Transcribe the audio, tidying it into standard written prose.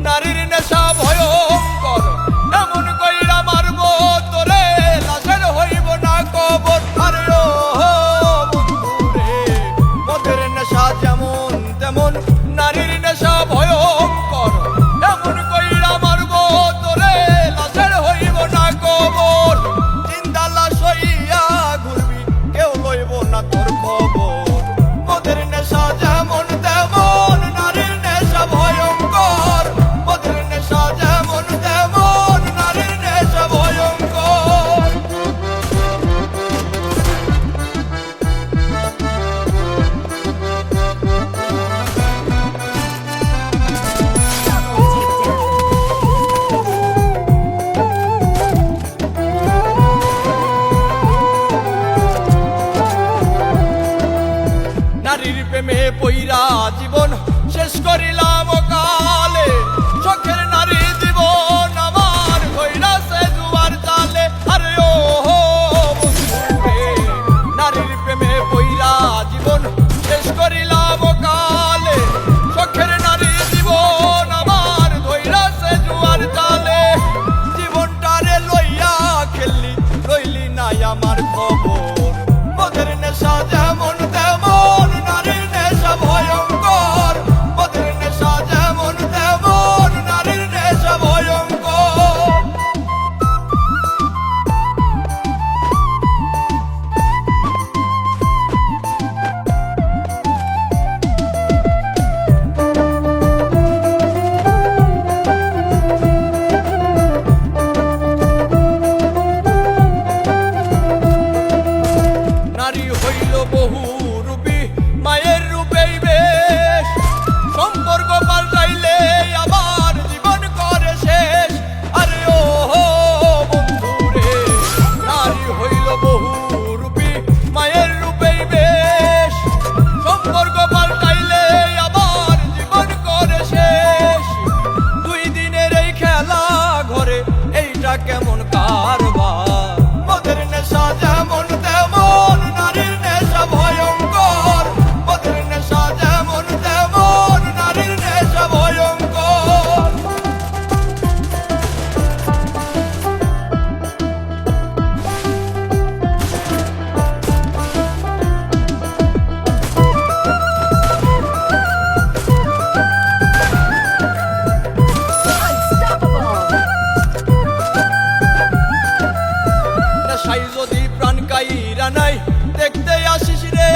নারীর নেশা ভয়ঙ্কর, এমন কইরা মারব তোরে, লাশের হইব না কবর। আরে ও বন্ধুরে, মদের নেশা যেমন তেমন নারীর নেশা ভয়ঙ্কর, এমন কইরা মারব তোরে, লাশের হইব না কবর। জিন্দা লাশ হইয়া ঘুরবি, কেউ লইব না তোর খবর। মদের নেশা যেমন তেমন নারীর নেশা ভয়ঙ্কর, মদের নেশা যেমন তেমন নারীর নেশা ভয়ঙ্কর। নারীর প্রেমে পইরা জীবন শেষ করিলাম কালে, শখের নারী জীবন আমার হইরাছে জুয়ার জালে। আরে ও বন্ধুরে, নারীর প্রেমে পইরা জীবন শেষ করিলাম কালে, শখের নারী জীবন আমার হইরাছে জুয়ার জালে। জীবনটারে লইয়া খেললি, লইলি নাই আমার খবর। মদের নেশা যেমন তেমন নারীর নেশা ভয়ঙ্কর, মদের নেশা যেমন তেমন নারীর নেশা ভয়ঙ্কর। নারী হইল বহু রূপী, মায়ের রূপেই বেশ, সম্পর্ক পাল্টাইলে আবার জীবন করে শেষ। আরে ও বন্ধুরে, নারী হইল বহু রূপী, মায়ের রূপেই বেশ, সম্পর্ক পাল্টাইলে আবার জীবন করে শেষ। দুই দিনের এই খেলা ঘরে, এইটা কেমন কারবার। মদের নেশা যেমন তেমন নারীর নেশা ভয়ঙ্কর, মদের নেশা যেমন তেমন নারীর নেশা ভয়ঙ্কর। নেশাই যদি প্রাণ কাইরা নাই, দেখতে আসিস রে